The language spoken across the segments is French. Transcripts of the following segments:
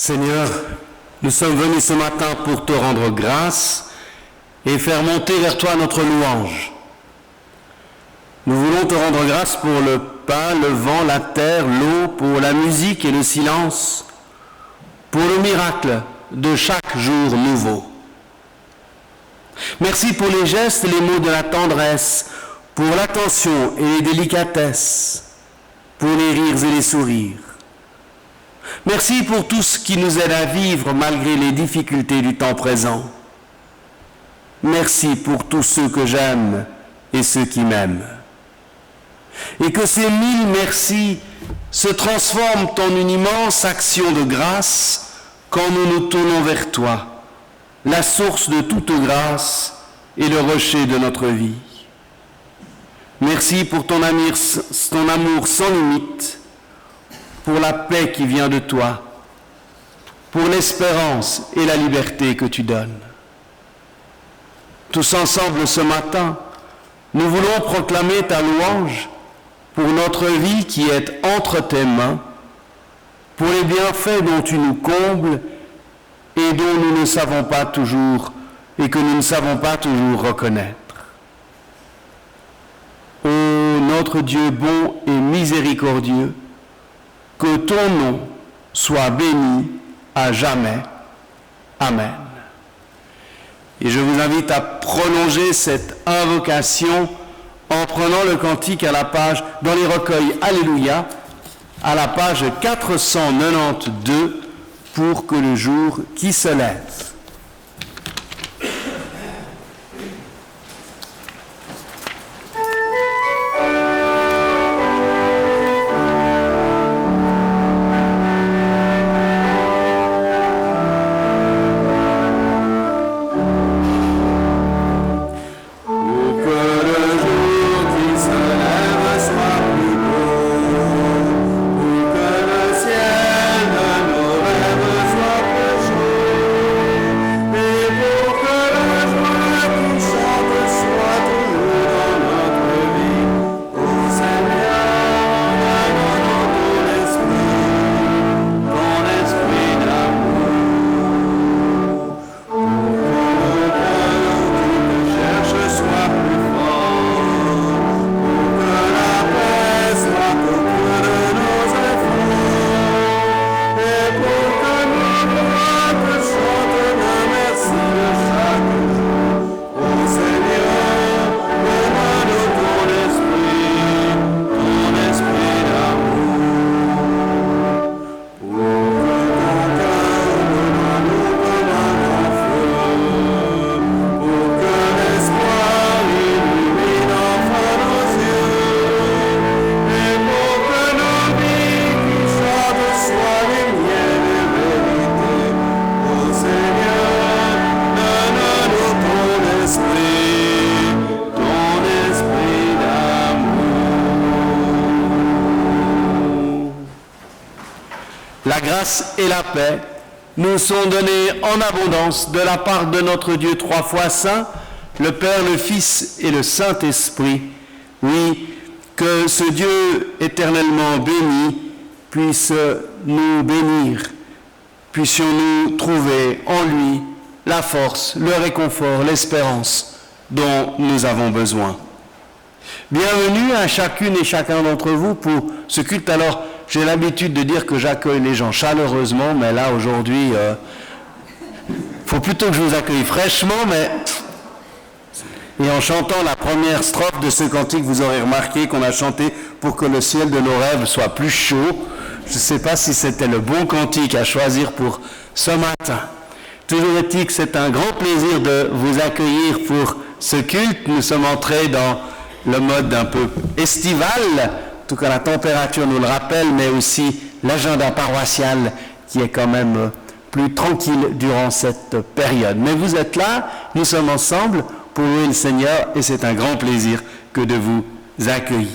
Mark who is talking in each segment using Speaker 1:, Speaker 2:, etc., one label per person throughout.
Speaker 1: Seigneur, nous sommes venus ce matin pour te rendre grâce et faire monter vers toi notre louange. Nous voulons te rendre grâce pour le pain, le vent, la terre, l'eau, pour la musique et le silence, pour le miracle de chaque jour nouveau. Merci pour les gestes et les mots de la tendresse, pour l'attention et les délicatesses, pour les rires et les sourires. Merci pour tout ce qui nous aide à vivre malgré les difficultés du temps présent. Merci pour tous ceux que j'aime et ceux qui m'aiment. Et que ces 1000 merci se transforment en une immense action de grâce quand nous nous tournons vers toi, la source de toute grâce et le rocher de notre vie. Merci pour ton amour sans limite, pour la paix qui vient de toi, pour l'espérance et la liberté que tu donnes. Tous ensemble ce matin, nous voulons proclamer ta louange pour notre vie qui est entre tes mains, pour les bienfaits dont tu nous combles et dont nous ne savons pas toujours et que nous ne savons pas toujours reconnaître. Ô notre Dieu bon et miséricordieux, que ton nom soit béni à jamais. Amen. Et je vous invite à prolonger cette invocation en prenant le cantique à la page, dans les recueils Alléluia, à la page 492, pour que le jour qui se lève. La grâce et la paix nous sont données en abondance de la part de notre Dieu trois fois saint, le Père, le Fils et le Saint-Esprit. Oui, que ce Dieu éternellement béni puisse nous bénir, puissions-nous trouver en lui la force, le réconfort, l'espérance dont nous avons besoin. Bienvenue à chacune et chacun d'entre vous pour ce culte. Alors, j'ai l'habitude de dire que j'accueille les gens chaleureusement, mais là, aujourd'hui, faut plutôt que je vous accueille fraîchement, mais... Et en chantant la première strophe de ce cantique, vous aurez remarqué qu'on a chanté « Pour que le ciel de nos rêves soit plus chaud ». Je ne sais pas si c'était le bon cantique à choisir pour ce matin. Toujours est-il que c'est un grand plaisir de vous accueillir pour ce culte. Nous sommes entrés dans le mode un peu estival, en tout cas la température nous le rappelle, mais aussi l'agenda paroissial qui est quand même plus tranquille durant cette période. Mais vous êtes là, nous sommes ensemble pour louer le Seigneur et c'est un grand plaisir que de vous accueillir.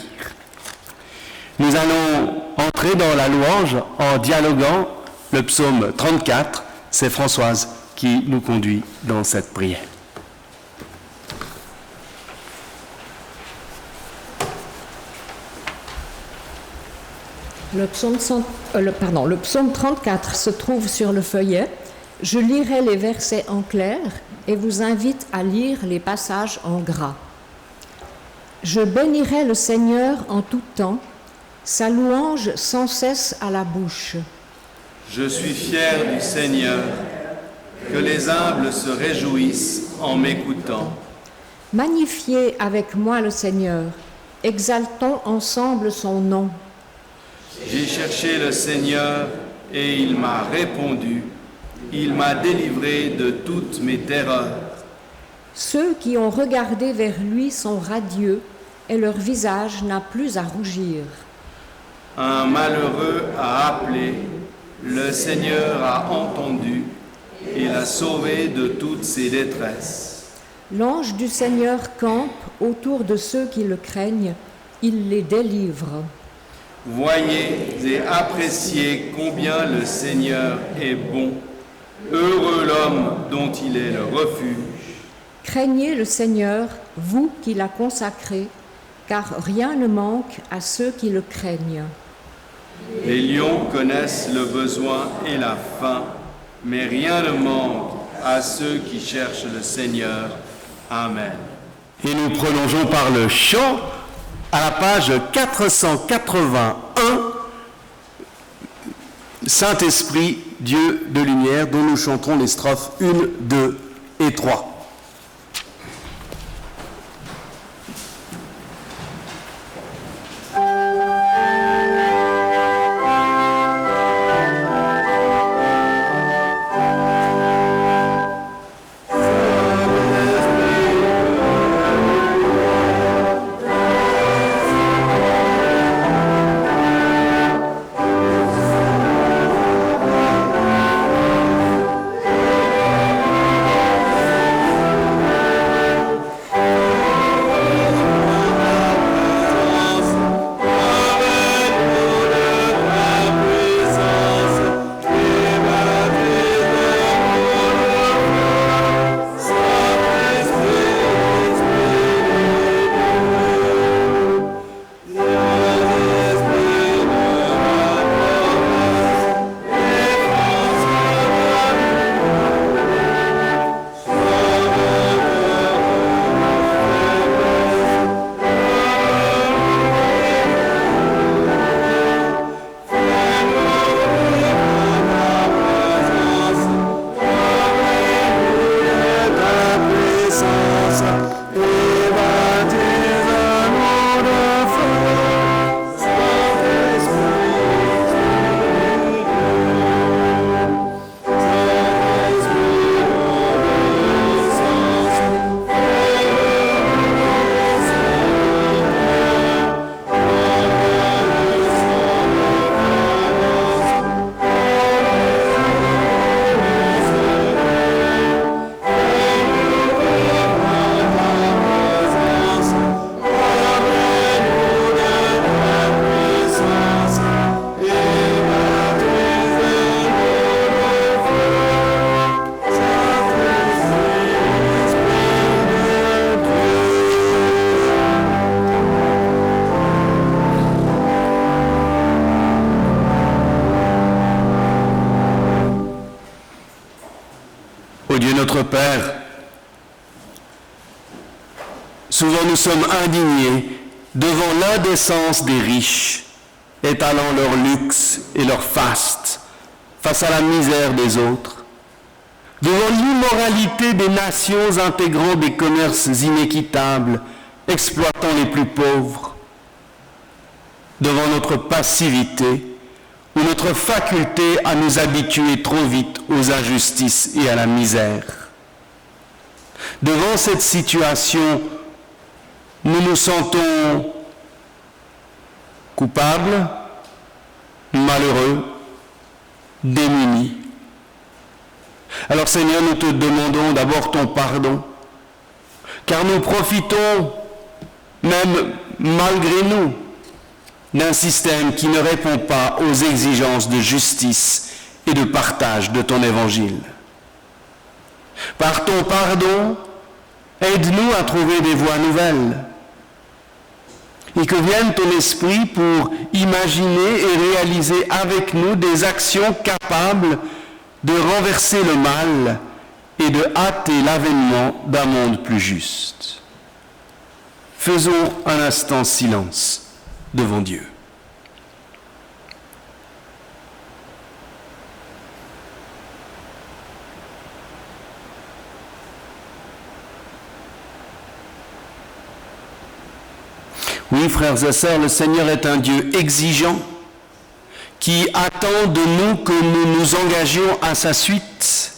Speaker 1: Nous allons entrer dans la louange en dialoguant le psaume 34. C'est Françoise qui nous conduit dans cette prière.
Speaker 2: Le psaume 34 se trouve sur le feuillet. Je lirai les versets en clair et vous invite à lire les passages en gras. Je bénirai le Seigneur en tout temps, sa louange sans cesse à la bouche.
Speaker 1: Je suis fier du Seigneur, que les humbles se réjouissent en m'écoutant.
Speaker 2: Magnifiez avec moi le Seigneur, exaltons ensemble son nom.
Speaker 1: J'ai cherché le Seigneur et il m'a répondu. Il m'a délivré de toutes mes terreurs.
Speaker 2: Ceux qui ont regardé vers lui sont radieux et leur visage n'a plus à rougir.
Speaker 1: Un malheureux a appelé, le Seigneur a entendu et l'a sauvé de toutes ses détresses.
Speaker 2: L'ange du Seigneur campe autour de ceux qui le craignent, il les délivre.
Speaker 1: Voyez et appréciez combien le Seigneur est bon. Heureux l'homme dont il est le refuge.
Speaker 2: Craignez le Seigneur, vous qui l'a consacré, car rien ne manque à ceux qui le craignent.
Speaker 1: Les lions connaissent le besoin et la faim, mais rien ne manque à ceux qui cherchent le Seigneur. Amen. Et nous prolongeons par le chant à la page 481, Saint-Esprit, Dieu de lumière, dont nous chanterons les strophes 1, 2 et 3. Ô Dieu notre Père, souvent nous sommes indignés devant l'indécence des riches, étalant leur luxe et leur faste face à la misère des autres, devant l'immoralité des nations intégrant des commerces inéquitables, exploitant les plus pauvres, devant notre passivité ou notre faculté à nous habituer trop vite aux injustices et à la misère. Devant cette situation, nous nous sentons coupables, malheureux, démunis. Alors Seigneur, nous te demandons d'abord ton pardon, car nous profitons, même malgré nous, d'un système qui ne répond pas aux exigences de justice et de partage de ton évangile. Par ton pardon, aide-nous à trouver des voies nouvelles. et que vienne ton esprit pour imaginer et réaliser avec nous des actions capables de renverser le mal et de hâter l'avènement d'un monde plus juste. Faisons un instant silence devant Dieu. Oui, frères et sœurs, le Seigneur est un Dieu exigeant qui attend de nous que nous nous engagions à sa suite.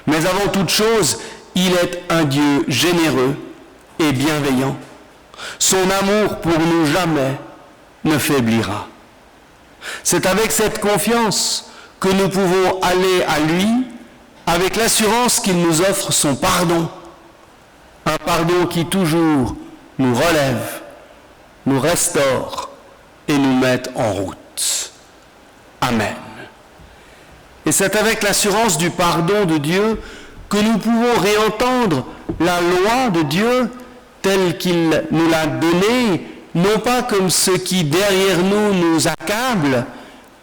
Speaker 1: Mais avant toute chose, il est un Dieu généreux et bienveillant. Son amour pour nous jamais ne faiblira. C'est avec cette confiance que nous pouvons aller à lui, avec l'assurance qu'il nous offre son pardon. Un pardon qui toujours nous relève, nous restaure et nous met en route. Amen. Et c'est avec l'assurance du pardon de Dieu que nous pouvons réentendre la loi de Dieu telle qu'il nous l'a donnée, non pas comme ce qui derrière nous nous accable,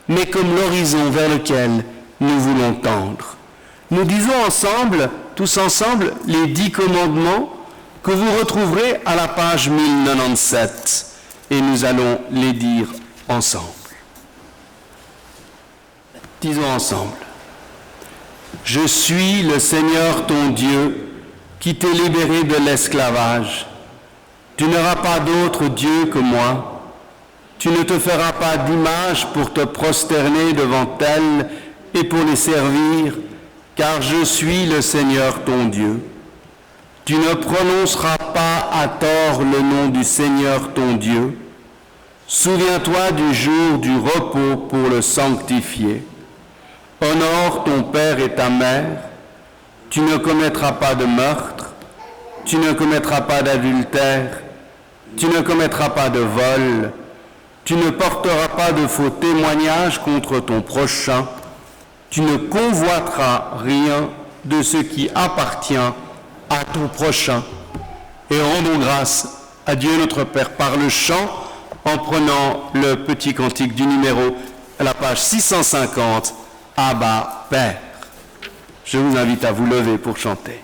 Speaker 1: mais comme l'horizon vers lequel nous voulons tendre. Nous disons ensemble, tous ensemble, les 10 commandements que vous retrouverez à la page 1097, et nous allons les dire ensemble. Disons ensemble. Je suis le Seigneur ton Dieu qui t'ai libéré de l'esclavage. Tu n'auras pas d'autre Dieu que moi. Tu ne te feras pas d'image pour te prosterner devant elles et pour les servir, car je suis le Seigneur ton Dieu. Tu ne prononceras pas à tort le nom du Seigneur ton Dieu. Souviens-toi du jour du repos pour le sanctifier. Honore ton père et ta mère. Tu ne commettras pas de meurtre. Tu ne commettras pas d'adultère. Tu ne commettras pas de vol. Tu ne porteras pas de faux témoignages contre ton prochain. Tu ne convoiteras rien de ce qui appartient à ton prochain. Et rendons grâce à Dieu notre Père par le chant en prenant le petit cantique du numéro à la page 650, Abba Père. Je vous invite à vous lever pour chanter.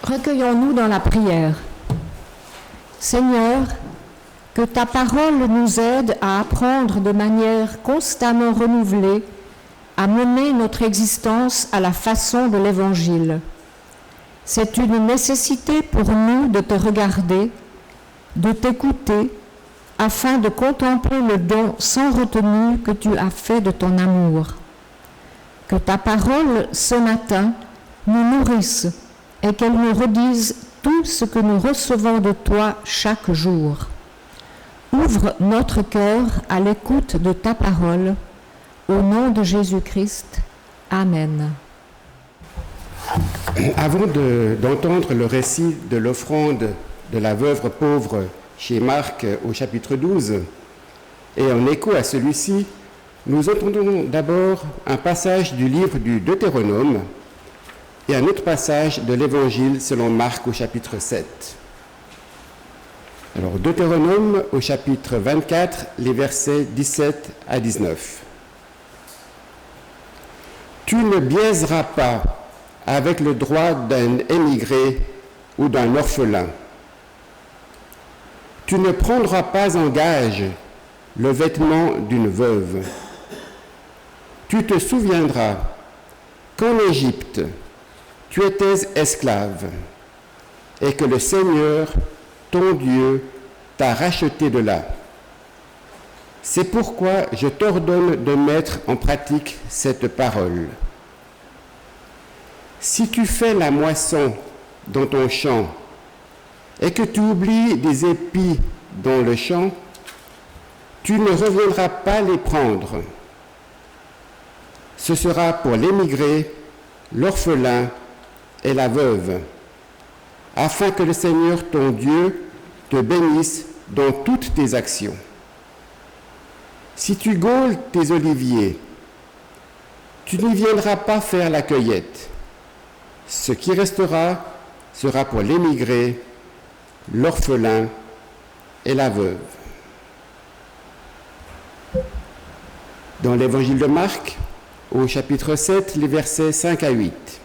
Speaker 2: Recueillons-nous dans la prière. Seigneur, que ta parole nous aide à apprendre de manière constamment renouvelée à mener notre existence à la façon de l'Évangile. C'est une nécessité pour nous de te regarder, de t'écouter, afin de contempler le don sans retenue que tu as fait de ton amour. Que ta parole, ce matin, nous nourrisse et qu'elle nous redise tout ce que nous recevons de toi chaque jour. Ouvre notre cœur à l'écoute de ta parole. Au nom de Jésus-Christ. Amen.
Speaker 3: Avant d'entendre le récit de l'offrande de la veuve pauvre chez Marc au chapitre 12, et en écho à celui-ci, nous entendons d'abord un passage du livre du Deutéronome et un autre passage de l'Évangile selon Marc au chapitre 7. Alors, Deutéronome au chapitre 24, les versets 17 à 19. Tu ne biaiseras pas avec le droit d'un émigré ou d'un orphelin. Tu ne prendras pas en gage le vêtement d'une veuve. Tu te souviendras qu'en Égypte, tu étais esclave et que le Seigneur, ton Dieu, t'a racheté de là. C'est pourquoi je t'ordonne de mettre en pratique cette parole. Si tu fais la moisson dans ton champ et que tu oublies des épis dans le champ, tu ne reviendras pas les prendre. Ce sera pour l'émigré, l'orphelin et la veuve, afin que le Seigneur ton Dieu te bénisse dans toutes tes actions. Si tu gaules tes oliviers, tu n'y viendras pas faire la cueillette. Ce qui restera sera pour l'émigré, l'orphelin et la veuve. Dans l'évangile de Marc, au chapitre 7, les versets 5 à 8.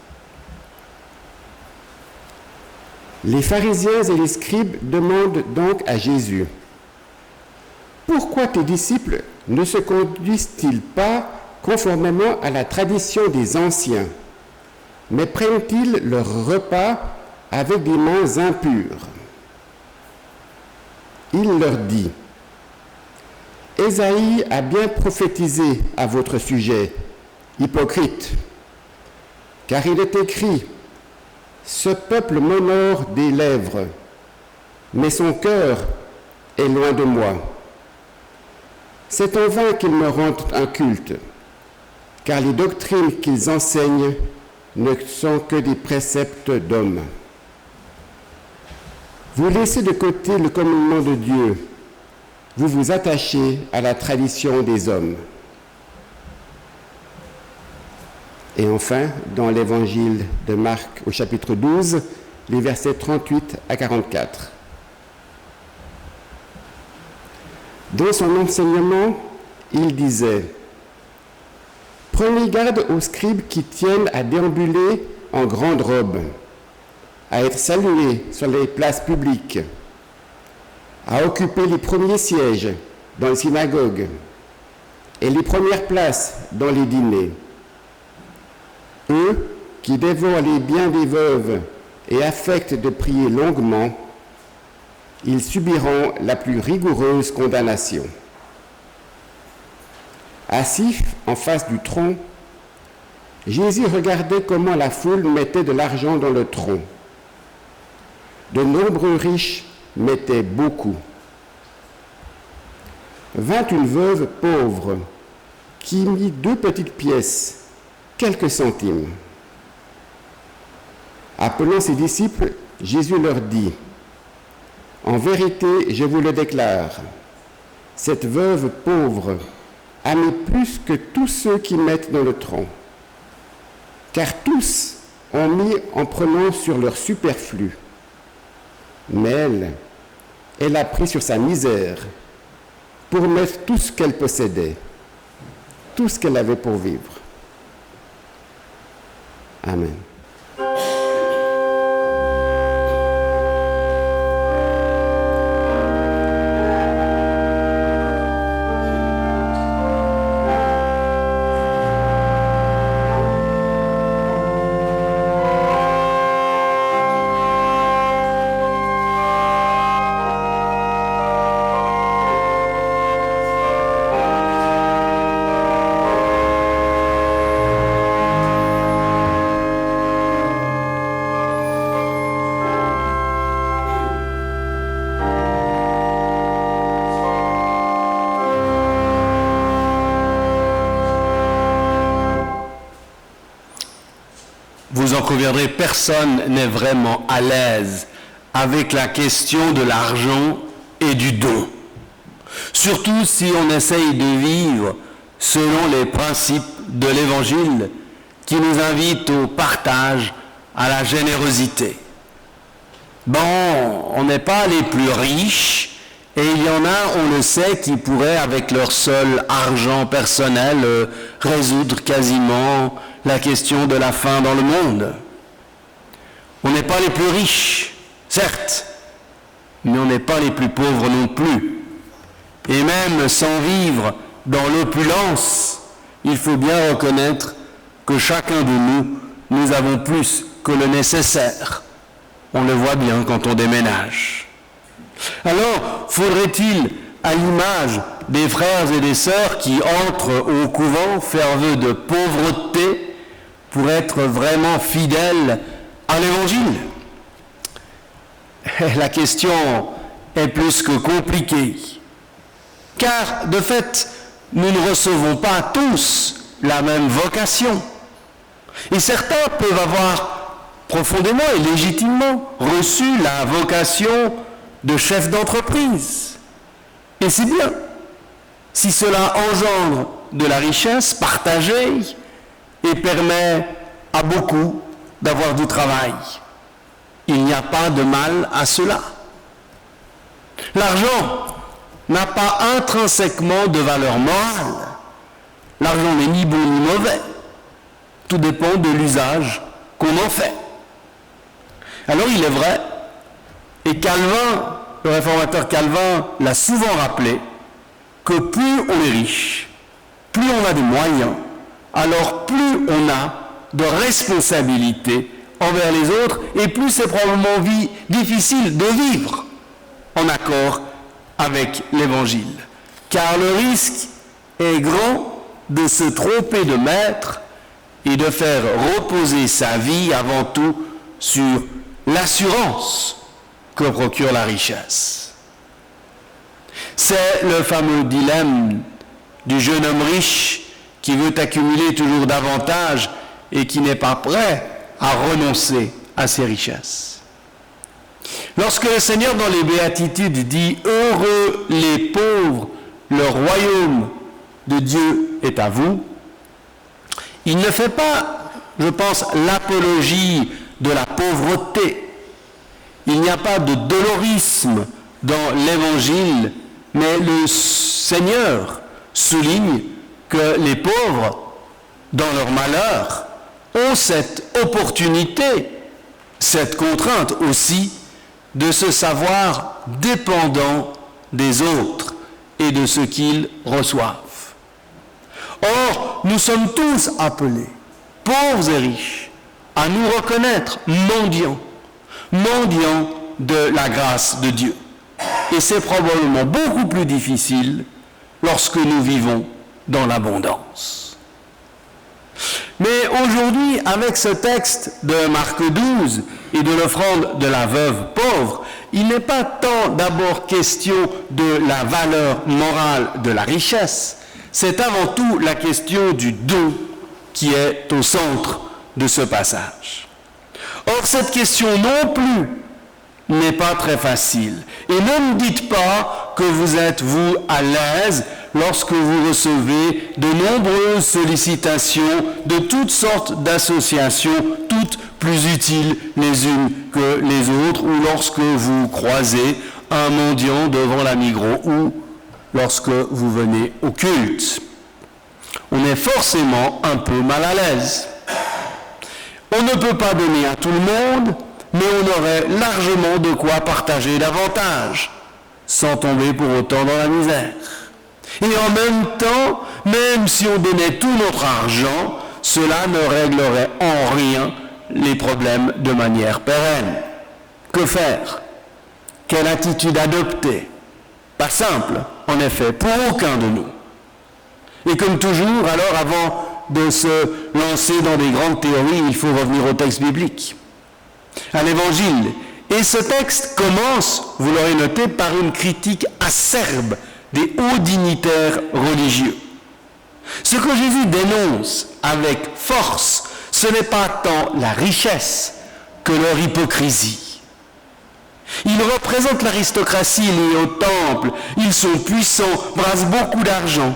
Speaker 3: Les pharisiens et les scribes demandent donc à Jésus: pourquoi tes disciples ne se conduisent-ils pas conformément à la tradition des anciens, mais prennent-ils leur repas avec des mains impures? Il leur dit: Ésaïe a bien prophétisé à votre sujet, hypocrite, car il est écrit: ce peuple m'honore des lèvres, mais son cœur est loin de moi. C'est en vain qu'ils me rendent un culte, car les doctrines qu'ils enseignent ne sont que des préceptes d'hommes. Vous laissez de côté le commandement de Dieu, vous vous attachez à la tradition des hommes. Et enfin, dans l'évangile de Marc au chapitre 12, les versets 38 à 44. Dans son enseignement, il disait: prenez garde aux scribes qui tiennent à déambuler en grande robe, à être salués sur les places publiques, à occuper les premiers sièges dans les synagogues et les premières places dans les dîners. Eux qui dévorent les biens des veuves et affectent de prier longuement, ils subiront la plus rigoureuse condamnation. Assis en face du tronc, Jésus regardait comment la foule mettait de l'argent dans le tronc. De nombreux riches mettaient beaucoup. Vint une veuve pauvre qui mit 2 petites pièces, quelques centimes. Appelant ses disciples, Jésus leur dit: en vérité, je vous le déclare, cette veuve pauvre a mis plus que tous ceux qui mettent dans le tronc, car tous ont mis en prenant sur leur superflu. Mais elle a pris sur sa misère pour mettre tout ce qu'elle possédait, tout ce qu'elle avait pour vivre. Amen.
Speaker 1: Vous en conviendrez, personne n'est vraiment à l'aise avec la question de l'argent et du don. Surtout si on essaye de vivre selon les principes de l'Évangile qui nous invite au partage, à la générosité. on n'est pas les plus riches, et il y en a, on le sait, qui pourraient, avec leur seul argent personnel, résoudre quasiment la question de la faim dans le monde. On n'est pas les plus riches, certes, mais on n'est pas les plus pauvres non plus. Et même sans vivre dans l'opulence, il faut bien reconnaître que chacun de nous avons plus que le nécessaire. On le voit bien quand on déménage. Alors, faudrait-il, à l'image des frères et des sœurs qui entrent au couvent, faire vœu de pauvreté pour être vraiment fidèles à l'Évangile? La question est plus que compliquée. Car, de fait, nous ne recevons pas tous la même vocation. Et certains peuvent avoir profondément et légitimement reçu la vocation de chef d'entreprise. Et c'est bien, si cela engendre de la richesse partagée et permet à beaucoup d'avoir du travail. Il n'y a pas de mal à cela. L'argent n'a pas intrinsèquement de valeur morale. L'argent n'est ni bon ni mauvais. Tout dépend de l'usage qu'on en fait. Alors il est vrai, et Calvin, le réformateur Calvin, l'a souvent rappelé, que plus on est riche, plus on a des moyens, alors plus on a de responsabilités envers les autres, et plus c'est probablement difficile de vivre en accord avec l'Évangile. Car le risque est grand de se tromper de maître et de faire reposer sa vie avant tout sur l'assurance que procure la richesse. C'est le fameux dilemme du jeune homme riche qui veut accumuler toujours davantage et qui n'est pas prêt à renoncer à ses richesses. Lorsque le Seigneur dans les Béatitudes dit « Heureux les pauvres, le royaume de Dieu est à vous », il ne fait pas, je pense, l'apologie de la pauvreté. Il n'y a pas de dolorisme dans l'Évangile, mais le Seigneur souligne que les pauvres, dans leur malheur, ont cette opportunité, cette contrainte aussi, de se savoir dépendants des autres et de ce qu'ils reçoivent. Or, nous sommes tous appelés, pauvres et riches, à nous reconnaître mendiants de la grâce de Dieu. Et c'est probablement beaucoup plus difficile lorsque nous vivons dans l'abondance. Mais aujourd'hui, avec ce texte de Marc 12 et de l'offrande de la veuve pauvre, il n'est pas tant d'abord question de la valeur morale de la richesse, c'est avant tout la question du don qui est au centre de ce passage. Or, cette question non plus n'est pas très facile. Et ne me dites pas que vous êtes, vous, à l'aise lorsque vous recevez de nombreuses sollicitations de toutes sortes d'associations, toutes plus utiles les unes que les autres, ou lorsque vous croisez un mendiant devant la Migros, ou lorsque vous venez au culte. On est forcément un peu mal à l'aise. On ne peut pas donner à tout le monde, mais on aurait largement de quoi partager davantage, sans tomber pour autant dans la misère. Et en même temps, même si on donnait tout notre argent, cela ne réglerait en rien les problèmes de manière pérenne. Que faire? Quelle attitude adopter? Pas simple, en effet, pour aucun de nous. Et comme toujours, alors avant de se lancer dans des grandes théories, il faut revenir au texte biblique, à l'Évangile. Et ce texte commence, vous l'aurez noté, par une critique acerbe des hauts dignitaires religieux. Ce que Jésus dénonce avec force, ce n'est pas tant la richesse que leur hypocrisie. Ils représentent l'aristocratie liée au temple, ils sont puissants, brassent beaucoup d'argent.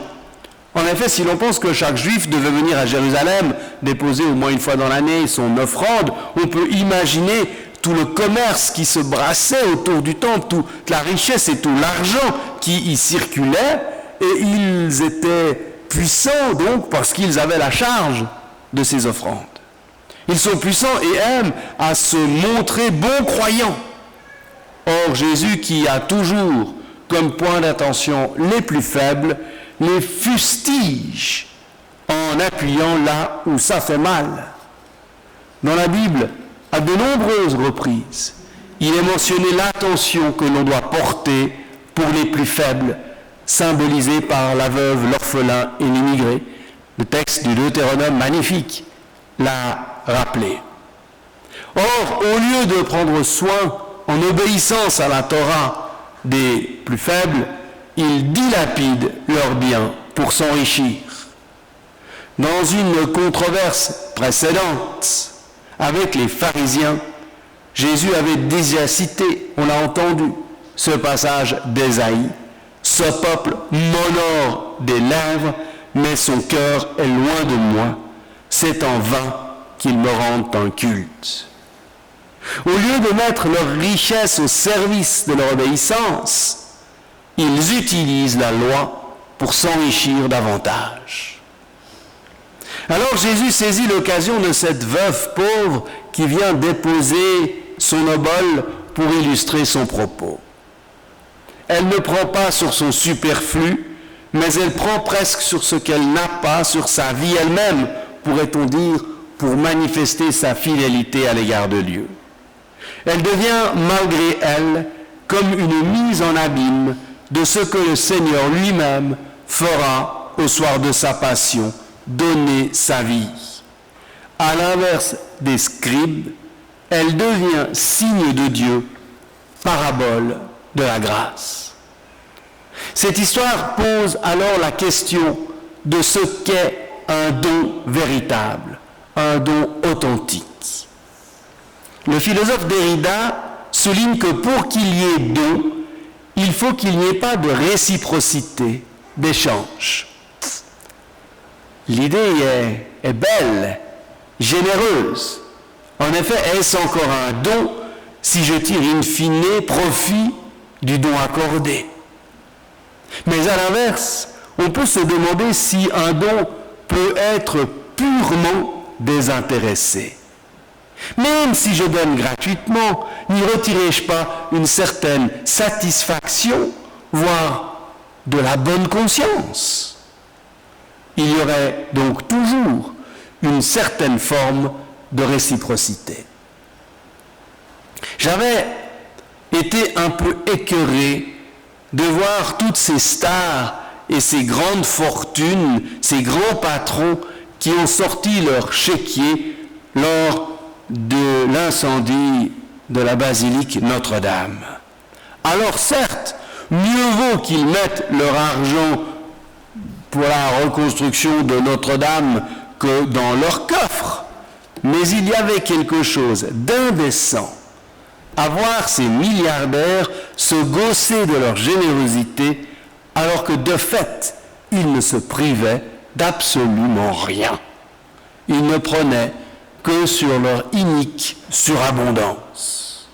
Speaker 1: En effet, si l'on pense que chaque juif devait venir à Jérusalem, déposer au moins une fois dans l'année son offrande, on peut imaginer tout le commerce qui se brassait autour du temple, toute la richesse et tout l'argent qui y circulait, et ils étaient puissants donc parce qu'ils avaient la charge de ces offrandes. Ils sont puissants et aiment à se montrer bons croyants. Or, Jésus, qui a toujours comme point d'attention les plus faibles, les fustige en appuyant là où ça fait mal. Dans la Bible, à de nombreuses reprises, il est mentionné l'attention que l'on doit porter pour les plus faibles, symbolisée par la veuve, l'orphelin et l'immigré. Le texte du Deutéronome magnifique l'a rappelé. Or, au lieu de prendre soin, en obéissance à la Torah, des plus faibles, ils dilapident leurs biens pour s'enrichir. Dans une controverse précédente avec les pharisiens, Jésus avait déjà cité, on l'a entendu, ce passage d'Ésaïe. Ce peuple m'honore des lèvres, mais son cœur est loin de moi. C'est en vain qu'ils me rendent un culte. Au lieu de mettre leur richesse au service de leur obéissance, ils utilisent la loi pour s'enrichir davantage. Alors Jésus saisit l'occasion de cette veuve pauvre qui vient déposer son obole pour illustrer son propos. Elle ne prend pas sur son superflu, mais elle prend presque sur ce qu'elle n'a pas, sur sa vie elle-même, pourrait-on dire, pour manifester sa fidélité à l'égard de Dieu. Elle devient, malgré elle, comme une mise en abîme de ce que le Seigneur lui-même fera au soir de sa passion, donner sa vie. À l'inverse des scribes, elle devient signe de Dieu, parabole de la grâce. Cette histoire pose alors la question de ce qu'est un don véritable, un don authentique. Le philosophe Derrida souligne que pour qu'il y ait don, il faut qu'il n'y ait pas de réciprocité, d'échange. L'idée est belle, généreuse. En effet, est-ce encore un don si je tire in fine profit du don accordé? Mais à l'inverse, on peut se demander si un don peut être purement désintéressé. Même si je donne gratuitement, n'y retirerai-je pas une certaine satisfaction, voire de la bonne conscience? Il y aurait donc toujours une certaine forme de réciprocité. J'avais été un peu écœuré de voir toutes ces stars et ces grandes fortunes, ces grands patrons qui ont sorti leur chéquier lors de l'incendie de la basilique Notre-Dame. Alors certes, mieux vaut qu'ils mettent leur argent pour la reconstruction de Notre-Dame que dans leur coffre, mais il y avait quelque chose d'indécent à voir ces milliardaires se gausser de leur générosité alors que de fait, ils ne se privaient d'absolument rien. Ils ne prenaient que sur leur inique surabondance.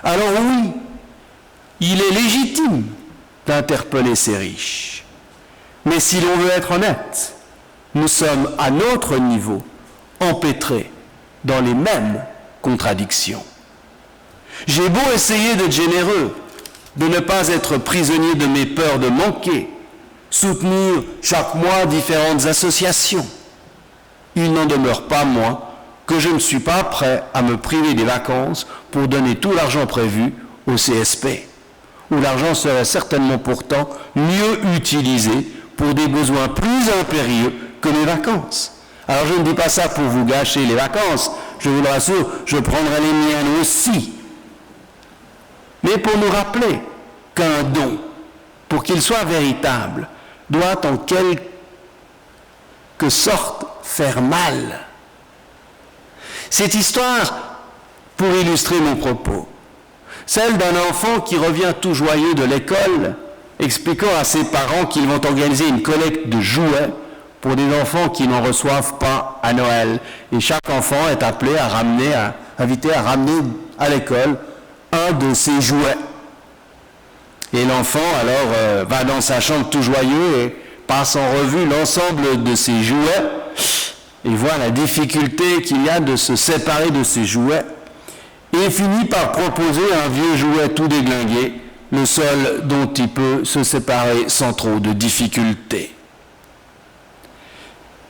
Speaker 1: Alors oui, il est légitime d'interpeller ces riches. Mais si l'on veut être honnête, nous sommes à notre niveau empêtrés dans les mêmes contradictions. J'ai beau essayer d'être généreux, de ne pas être prisonnier de mes peurs de manquer, soutenir chaque mois différentes associations. Il n'en demeure pas moins que je ne suis pas prêt à me priver des vacances pour donner tout l'argent prévu au CSP, où l'argent serait certainement pourtant mieux utilisé pour des besoins plus impérieux que mes vacances. Alors je ne dis pas ça pour vous gâcher les vacances, je vous le rassure, je prendrai les miennes aussi. Mais pour nous rappeler qu'un don, pour qu'il soit véritable, doit en quelque sorte faire mal. Cette histoire, pour illustrer mon propos, celle d'un enfant qui revient tout joyeux de l'école, expliquant à ses parents qu'ils vont organiser une collecte de jouets pour des enfants qui n'en reçoivent pas à Noël. Et chaque enfant est appelé invité à ramener à l'école un de ses jouets. Et l'enfant alors va dans sa chambre tout joyeux et passe en revue l'ensemble de ses jouets et voit la difficulté qu'il y a de se séparer de ses jouets et finit par proposer un vieux jouet tout déglingué, le seul dont il peut se séparer sans trop de difficulté.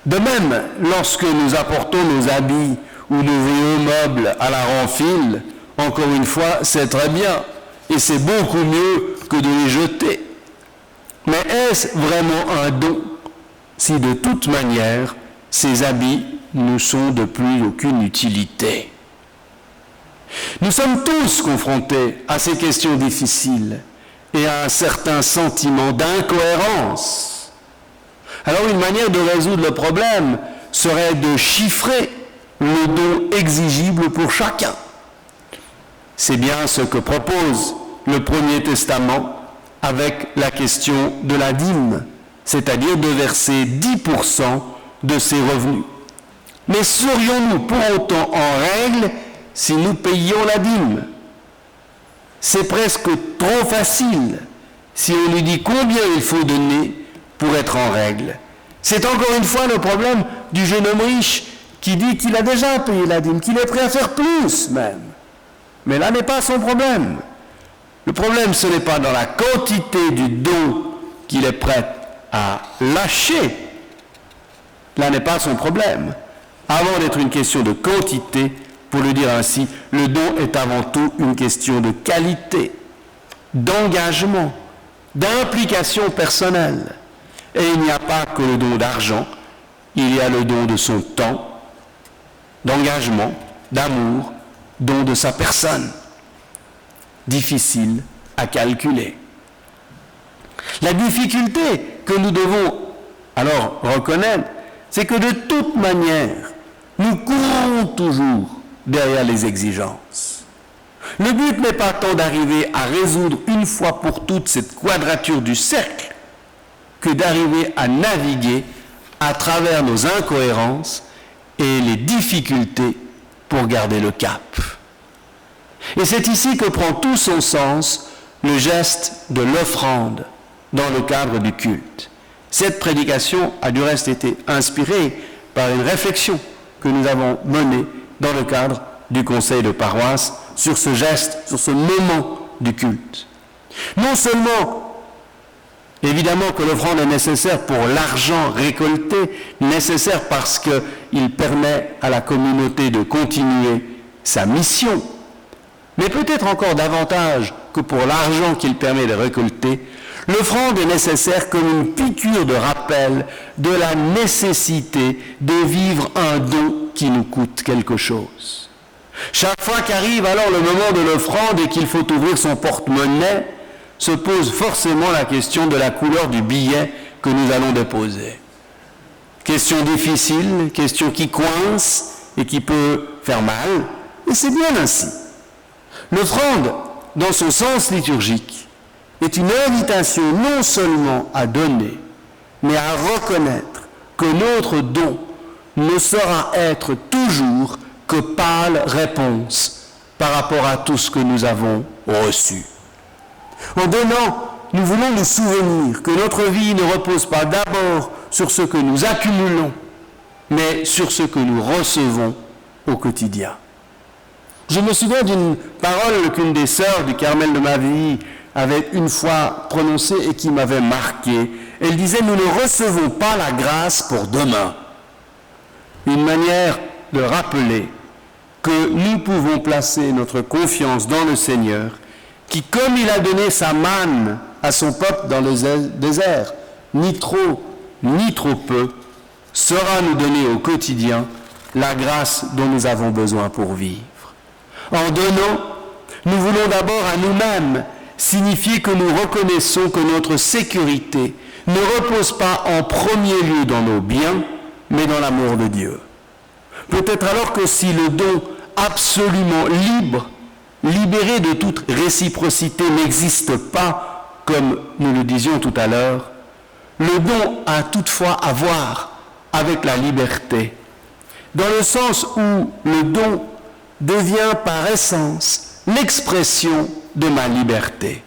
Speaker 1: De même, lorsque nous apportons nos habits ou nos vieux meubles à la renfile, encore une fois, c'est très bien et c'est beaucoup mieux que de les jeter. Mais est-ce vraiment un don si de toute manière ces habits ne sont de plus aucune utilité? Nous sommes tous confrontés à ces questions difficiles et à un certain sentiment d'incohérence. Alors une manière de résoudre le problème serait de chiffrer le don exigible pour chacun. C'est bien ce que propose le Premier Testament avec la question de la dîme, c'est-à-dire de verser 10% de ses revenus. Mais serions-nous pour autant en règle si nous payions la dîme? C'est presque trop facile si on lui dit combien il faut donner pour être en règle. C'est encore une fois le problème du jeune homme riche qui dit qu'il a déjà payé la dîme, qu'il est prêt à faire plus même. Mais là n'est pas son problème. Le problème, ce n'est pas dans la quantité du don qu'il est prêt à lâcher. Là n'est pas son problème. Avant d'être une question de quantité, pour le dire ainsi, le don est avant tout une question de qualité, d'engagement, d'implication personnelle. Et il n'y a pas que le don d'argent, il y a le don de son temps, d'engagement, d'amour, don de sa personne. Difficile à calculer. La difficulté que nous devons alors reconnaître, c'est que de toute manière, nous courons toujours derrière les exigences. Le but n'est pas tant d'arriver à résoudre une fois pour toutes cette quadrature du cercle que d'arriver à naviguer à travers nos incohérences et les difficultés pour garder le cap. Et c'est ici que prend tout son sens le geste de l'offrande dans le cadre du culte. Cette prédication a du reste été inspirée par une réflexion que nous avons menée dans le cadre du conseil de paroisse sur ce geste, sur ce moment du culte. Non seulement, évidemment que l'offrande est nécessaire pour l'argent récolté, nécessaire parce qu'il permet à la communauté de continuer sa mission, mais peut-être encore davantage que pour l'argent qu'il permet de récolter, l'offrande est nécessaire comme une piqûre de rappel de la nécessité de vivre un don qui nous coûte quelque chose. Chaque fois qu'arrive alors le moment de l'offrande et qu'il faut ouvrir son porte-monnaie, se pose forcément la question de la couleur du billet que nous allons déposer. Question difficile, question qui coince et qui peut faire mal, et c'est bien ainsi. L'offrande, dans son sens liturgique, est une invitation non seulement à donner, mais à reconnaître que notre don ne saura être toujours que pâle réponse par rapport à tout ce que nous avons reçu. En donnant, nous voulons nous souvenir que notre vie ne repose pas d'abord sur ce que nous accumulons, mais sur ce que nous recevons au quotidien. Je me souviens d'une parole qu'une des sœurs du Carmel de ma vie avait une fois prononcée et qui m'avait marqué. Elle disait « Nous ne recevons pas la grâce pour demain ». Une manière de rappeler que nous pouvons placer notre confiance dans le Seigneur qui, comme il a donné sa manne à son peuple dans le désert, ni trop, ni trop peu, saura nous donner au quotidien la grâce dont nous avons besoin pour vivre. En donnant, nous voulons d'abord à nous-mêmes signifier que nous reconnaissons que notre sécurité ne repose pas en premier lieu dans nos biens, mais dans l'amour de Dieu. Peut-être alors que si le don absolument libre, libéré de toute réciprocité n'existe pas, comme nous le disions tout à l'heure, le don a toutefois à voir avec la liberté, dans le sens où le don devient par essence l'expression de ma liberté.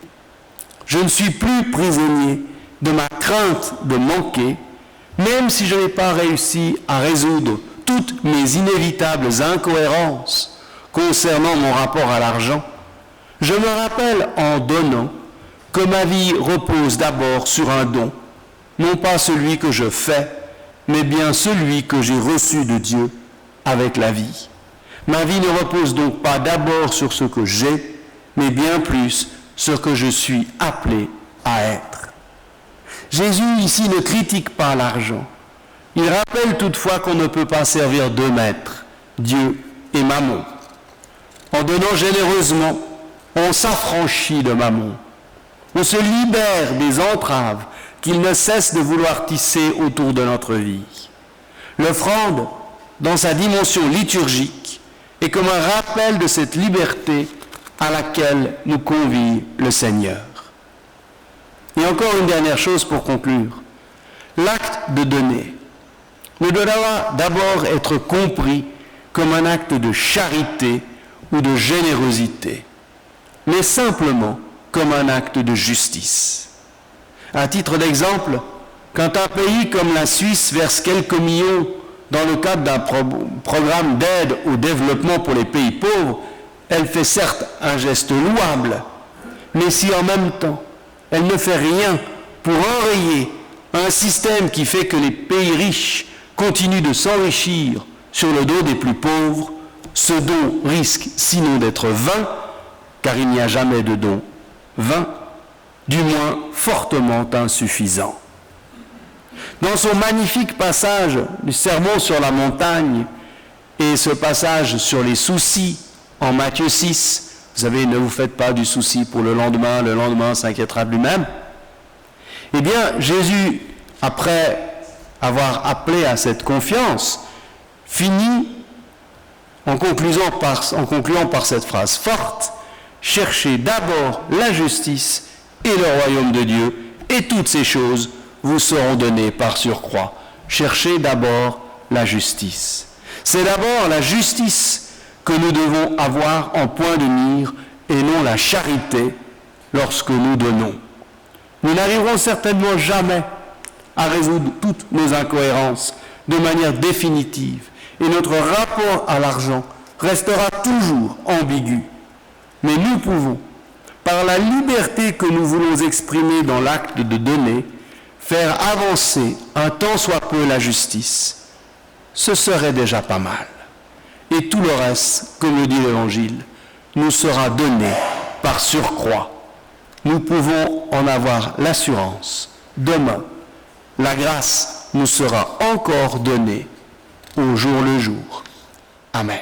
Speaker 1: Je ne suis plus prisonnier de ma crainte de manquer, même si je n'ai pas réussi à résoudre toutes mes inévitables incohérences concernant mon rapport à l'argent. Je me rappelle en donnant que ma vie repose d'abord sur un don, non pas celui que je fais, mais bien celui que j'ai reçu de Dieu avec la vie. Ma vie ne repose donc pas d'abord sur ce que j'ai, mais bien plus ce que je suis appelé à être. Jésus ici ne critique pas l'argent. Il rappelle toutefois qu'on ne peut pas servir deux maîtres, Dieu et Mammon. En donnant généreusement, on s'affranchit de Mammon. On se libère des entraves qu'il ne cesse de vouloir tisser autour de notre vie. L'offrande, dans sa dimension liturgique, est comme un rappel de cette liberté à laquelle nous convie le Seigneur. Et encore une dernière chose pour conclure. L'acte de donner ne doit d'abord être compris comme un acte de charité ou de générosité, mais simplement comme un acte de justice. À titre d'exemple, quand un pays comme la Suisse verse quelques millions dans le cadre d'un programme d'aide au développement pour les pays pauvres, elle fait certes un geste louable, mais si en même temps elle ne fait rien pour enrayer un système qui fait que les pays riches continuent de s'enrichir sur le dos des plus pauvres, ce don risque sinon d'être vain, car il n'y a jamais de don vain, du moins fortement insuffisant. Dans son magnifique passage du Sermon sur la montagne et ce passage sur les soucis en Matthieu 6, vous savez, ne vous faites pas du souci pour le lendemain s'inquiétera de lui-même. Eh bien, Jésus, après avoir appelé à cette confiance, finit en concluant par cette phrase forte: cherchez d'abord la justice et le royaume de Dieu, et toutes ces choses vous seront données par surcroît. Cherchez d'abord la justice. C'est d'abord la justice que nous devons avoir en point de mire et non la charité lorsque nous donnons. Nous n'arriverons certainement jamais à résoudre toutes nos incohérences de manière définitive et notre rapport à l'argent restera toujours ambigu. Mais nous pouvons, par la liberté que nous voulons exprimer dans l'acte de donner, faire avancer un tant soit peu la justice. Ce serait déjà pas mal. Et tout le reste, comme le dit l'Évangile, nous sera donné par surcroît. Nous pouvons en avoir l'assurance. Demain, la grâce nous sera encore donnée au jour le jour. Amen.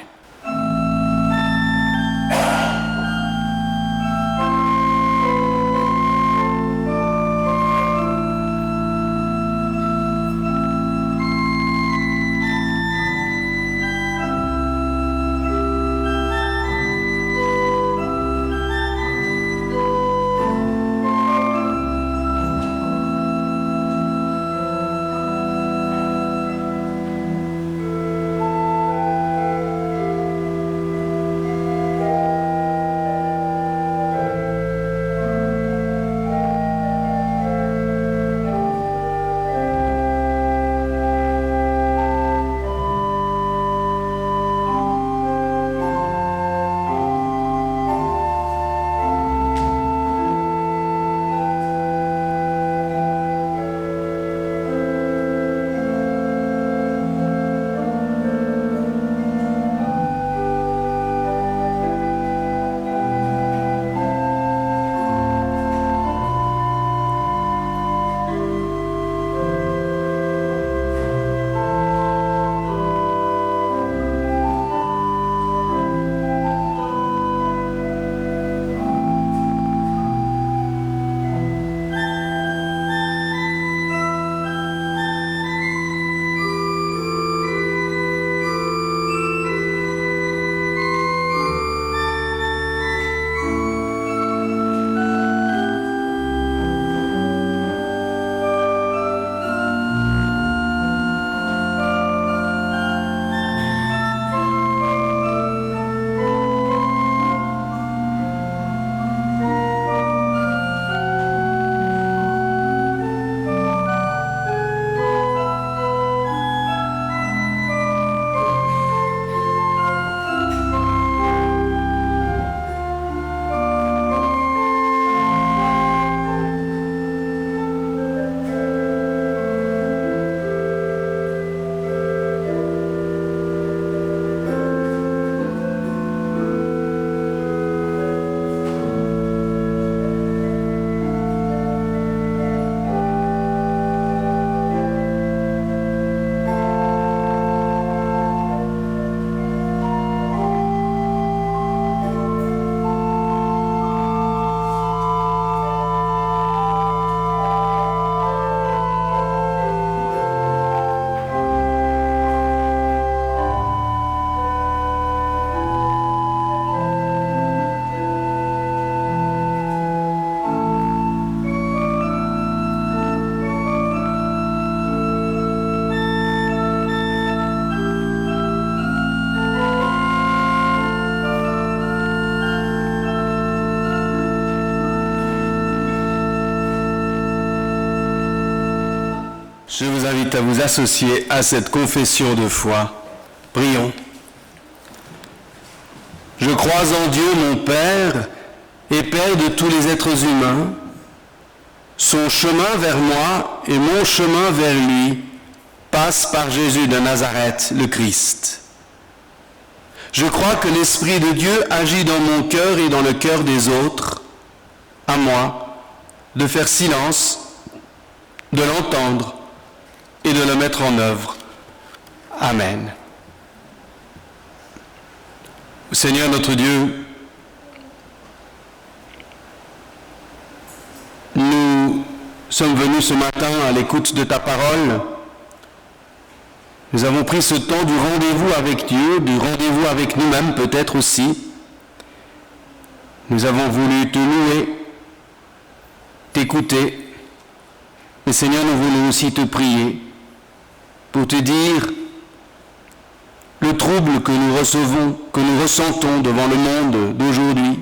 Speaker 1: Je vous invite à vous associer à cette confession de foi. Prions. Je crois en Dieu, mon Père, et Père de tous les êtres humains. Son chemin vers moi et mon chemin vers lui passe par Jésus de Nazareth, le Christ. Je crois que l'Esprit de Dieu agit dans mon cœur et dans le cœur des autres. À moi de faire silence, de l'entendre et de le mettre en œuvre. Amen. Seigneur notre Dieu, nous sommes venus ce matin à l'écoute de ta parole. Nous avons pris ce temps du rendez-vous avec Dieu, du rendez-vous avec nous-mêmes peut-être aussi. Nous avons voulu te louer, t'écouter. Et Seigneur, nous voulons aussi te prier pour te dire le trouble que nous recevons, que nous ressentons devant le monde d'aujourd'hui.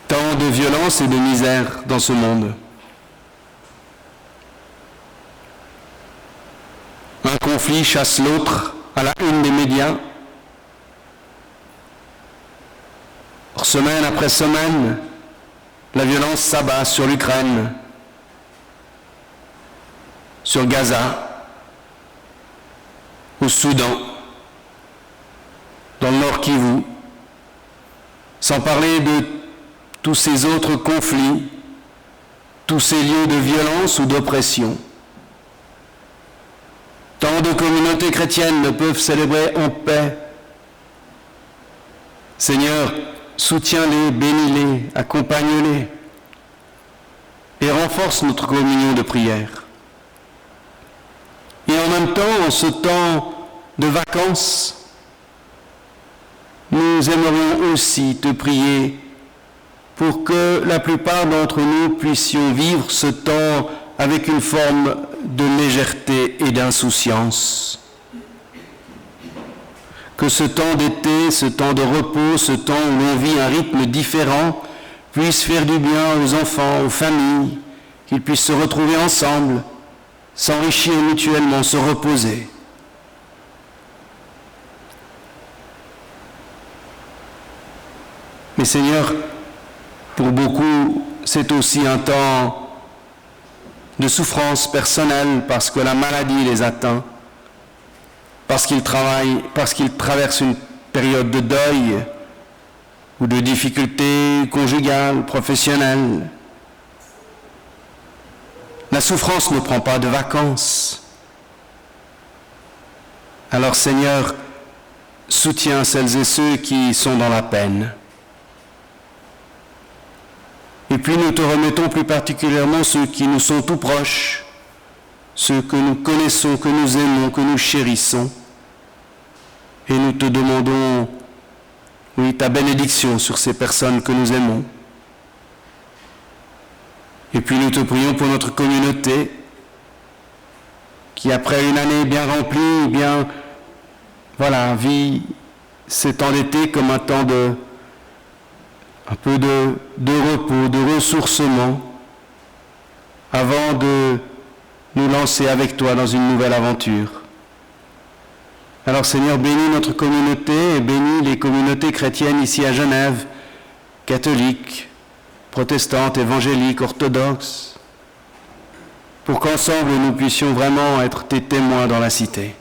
Speaker 1: Tant de violence et de misère dans ce monde. Un conflit chasse l'autre à la une des médias. Semaine après semaine, la violence s'abat sur l'Ukraine, sur Gaza, au Soudan, dans le Nord Kivu, sans parler de tous ces autres conflits, tous ces lieux de violence ou d'oppression. Tant de communautés chrétiennes ne peuvent célébrer en paix. Seigneur, soutiens-les, bénis-les, accompagne-les et renforce notre communion de prière. Et en même temps, en ce temps de vacances, nous aimerions aussi te prier pour que la plupart d'entre nous puissions vivre ce temps avec une forme de légèreté et d'insouciance. Que ce temps d'été, ce temps de repos, ce temps où l'on vit un rythme différent, puisse faire du bien aux enfants, aux familles, qu'ils puissent se retrouver ensemble, s'enrichir mutuellement, se reposer. Mais Seigneur, pour beaucoup, c'est aussi un temps de souffrance personnelle parce que la maladie les atteint, parce qu'ils travaillent, parce qu'ils traversent une période de deuil ou de difficultés conjugales, professionnelles. La souffrance ne prend pas de vacances. Alors Seigneur, soutiens celles et ceux qui sont dans la peine. Et puis nous te remettons plus particulièrement ceux qui nous sont tout proches, ceux que nous connaissons, que nous aimons, que nous chérissons. Et nous te demandons, oui, ta bénédiction sur ces personnes que nous aimons. Et puis nous te prions pour notre communauté, qui après une année bien remplie, vit ces temps d'été comme un temps un peu de repos, de ressourcement, avant de nous lancer avec toi dans une nouvelle aventure. Alors Seigneur, bénis notre communauté et bénis les communautés chrétiennes ici à Genève, catholiques, protestantes, évangéliques, orthodoxes, pour qu'ensemble nous puissions vraiment être tes témoins dans la cité.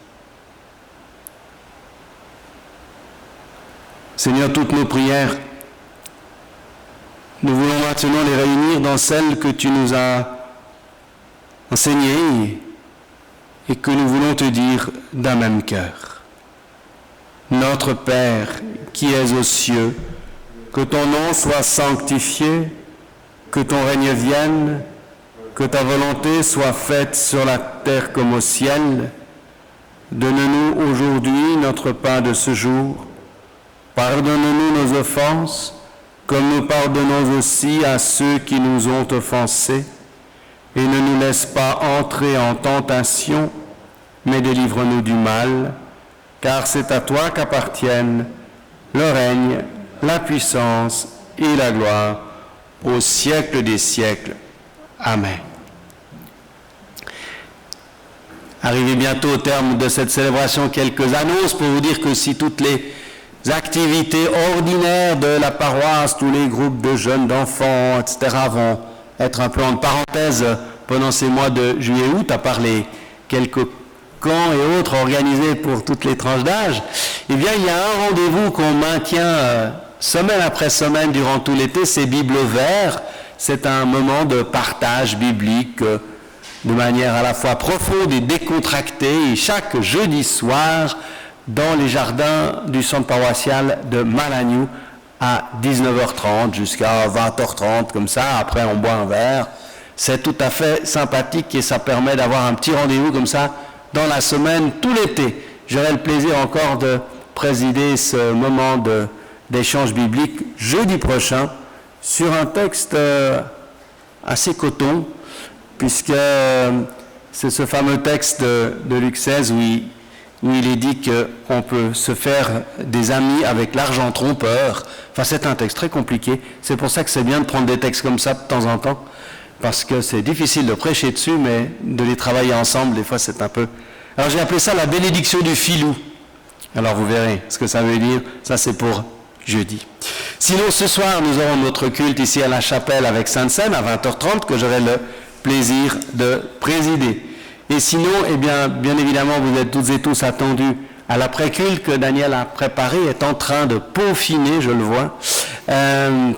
Speaker 1: Seigneur, toutes nos prières, nous voulons maintenant les réunir dans celles que tu nous as enseignées et que nous voulons te dire d'un même cœur. Notre Père qui es aux cieux, que ton nom soit sanctifié, que ton règne vienne, que ta volonté soit faite sur la terre comme au ciel. Donne-nous aujourd'hui notre pain de ce jour. Pardonne-nous nos offenses, comme nous pardonnons aussi à ceux qui nous ont offensés. Et ne nous laisse pas entrer en tentation, mais délivre-nous du mal, car c'est à toi qu'appartiennent le règne, la puissance et la gloire, au siècle des siècles. Amen. Arrivé bientôt au terme de cette célébration, quelques annonces pour vous dire que si toutes les activités ordinaires de la paroisse, tous les groupes de jeunes, d'enfants, etc. vont être un peu en parenthèse pendant ces mois de juillet-août, à part les quelques camps et autres organisés pour toutes les tranches d'âge, eh bien il y a un rendez-vous qu'on maintient semaine après semaine durant tout l'été, c'est Bible Vert. C'est un moment de partage biblique de manière à la fois profonde et décontractée, et chaque jeudi soir dans les jardins du centre paroissial de Malagnou à 19h30 jusqu'à 20h30, comme ça, après on boit un verre. C'est tout à fait sympathique et ça permet d'avoir un petit rendez-vous comme ça dans la semaine, tout l'été. J'aurai le plaisir encore de présider ce moment d'échange biblique jeudi prochain sur un texte assez coton, puisque c'est ce fameux texte de Luc 16 où il est dit qu'on peut se faire des amis avec l'argent trompeur. Enfin, c'est un texte très compliqué. C'est pour ça que c'est bien de prendre des textes comme ça de temps en temps, parce que c'est difficile de prêcher dessus, mais de les travailler ensemble, des fois, c'est un peu... Alors, j'ai appelé ça la bénédiction du filou. Alors, vous verrez ce que ça veut dire. Ça, c'est pour jeudi. Sinon, ce soir, nous aurons notre culte ici à la chapelle avec Sainte-Seine à 20h30, que j'aurai le plaisir de présider. Et sinon, eh bien évidemment, vous êtes toutes et tous attendus à l'après-culte que Daniel a préparé, est en train de peaufiner, je le vois,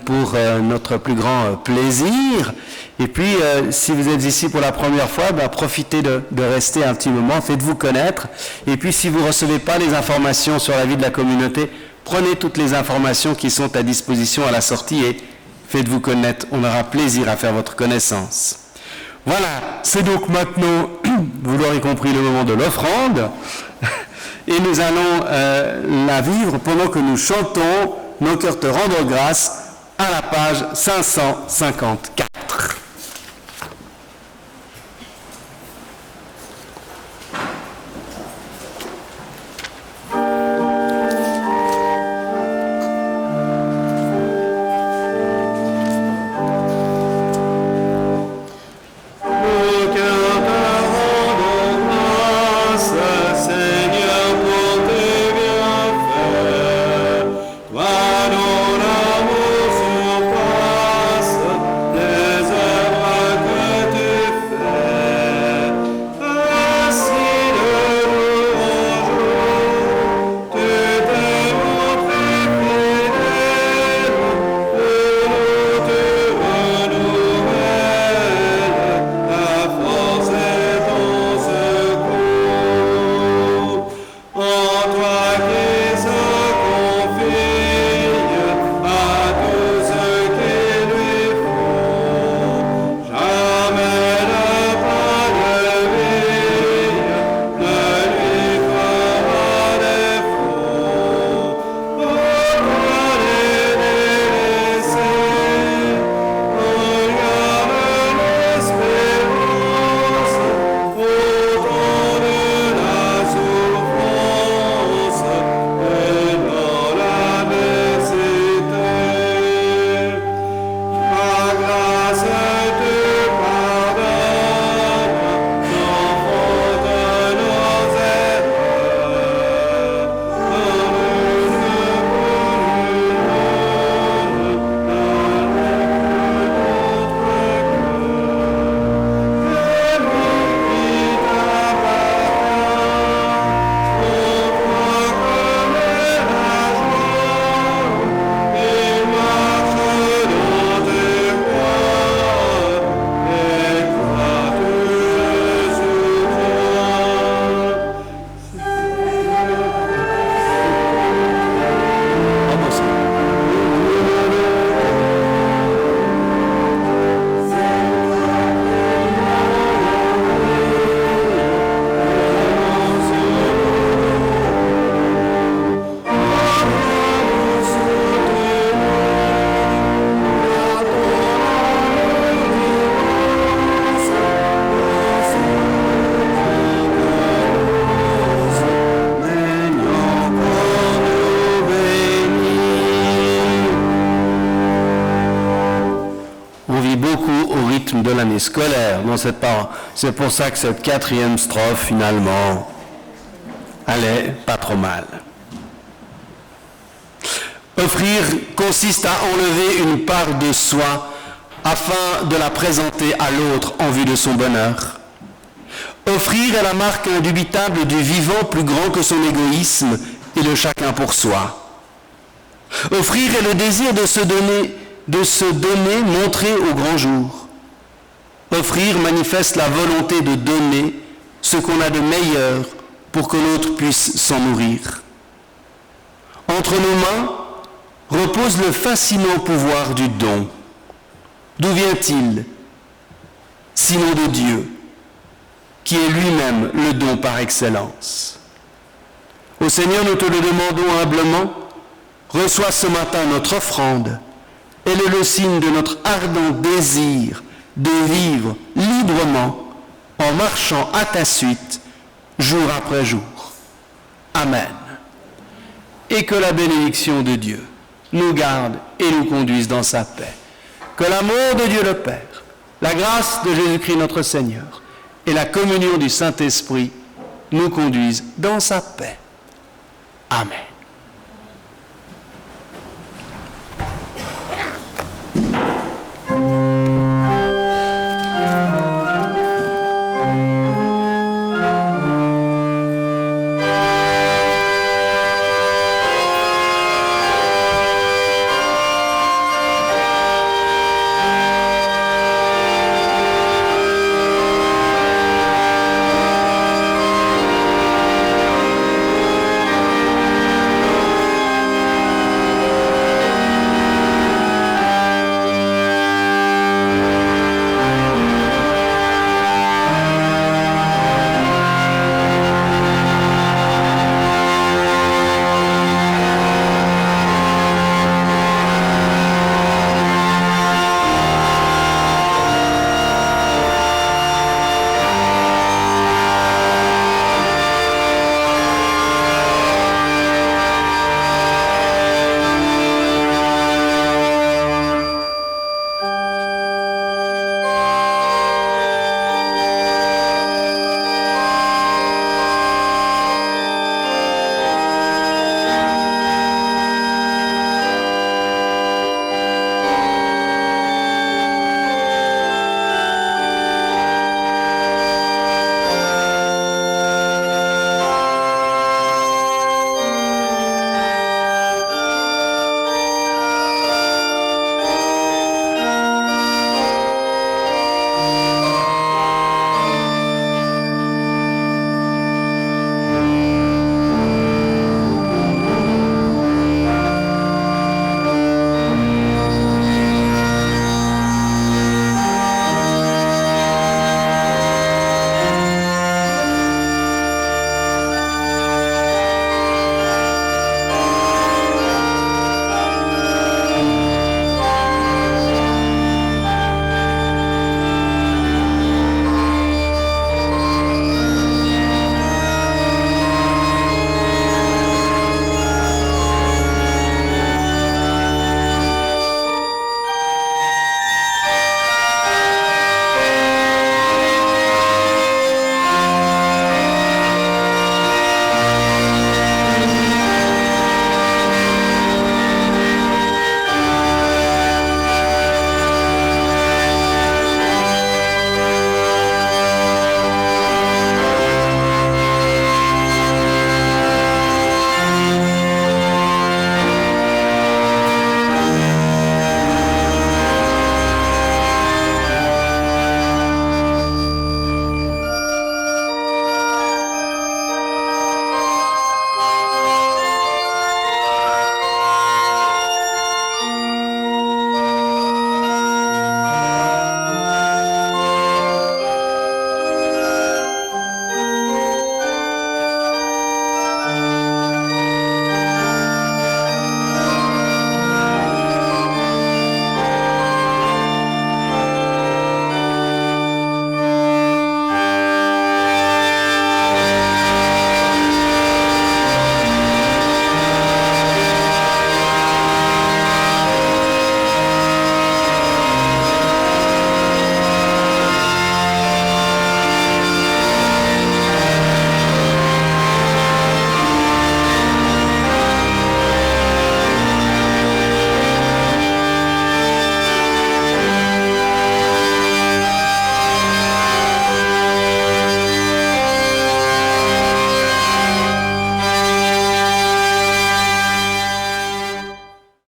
Speaker 1: pour notre plus grand plaisir. Et puis, si vous êtes ici pour la première fois, profitez de rester un petit moment, faites-vous connaître. Et puis, si vous ne recevez pas les informations sur la vie de la communauté, prenez toutes les informations qui sont à disposition à la sortie et faites-vous connaître. On aura plaisir à faire votre connaissance. Voilà, c'est donc maintenant, vous l'aurez compris, le moment de l'offrande. Et nous allons la vivre pendant que nous chantons « Nos cœurs te rendent grâce » à la page 554.
Speaker 4: Toi, dont l'amour surpasse
Speaker 1: est scolaire dans cette parole. C'est pour ça que cette 4e strophe, finalement, elle est pas trop mal. Offrir consiste à enlever une part de soi afin de la présenter à l'autre en vue de son bonheur. Offrir est la marque indubitable du vivant plus grand que son égoïsme et le chacun pour soi. Offrir est le désir de se donner montré au grand jour. Offrir manifeste la volonté de donner ce qu'on a de meilleur pour que l'autre puisse s'en nourrir. Entre nos mains repose le fascinant pouvoir du don. D'où vient-il? Sinon de Dieu, qui est lui-même le don par excellence. Ô Seigneur, nous te le demandons humblement, reçois ce matin notre offrande. Elle est le signe de notre ardent désir de vivre librement en marchant à ta suite, jour après jour. Amen. Et que la bénédiction de Dieu nous garde et nous conduise dans sa paix. Que l'amour de Dieu le Père, la grâce de Jésus-Christ notre Seigneur et la communion du Saint-Esprit nous conduisent dans sa paix. Amen.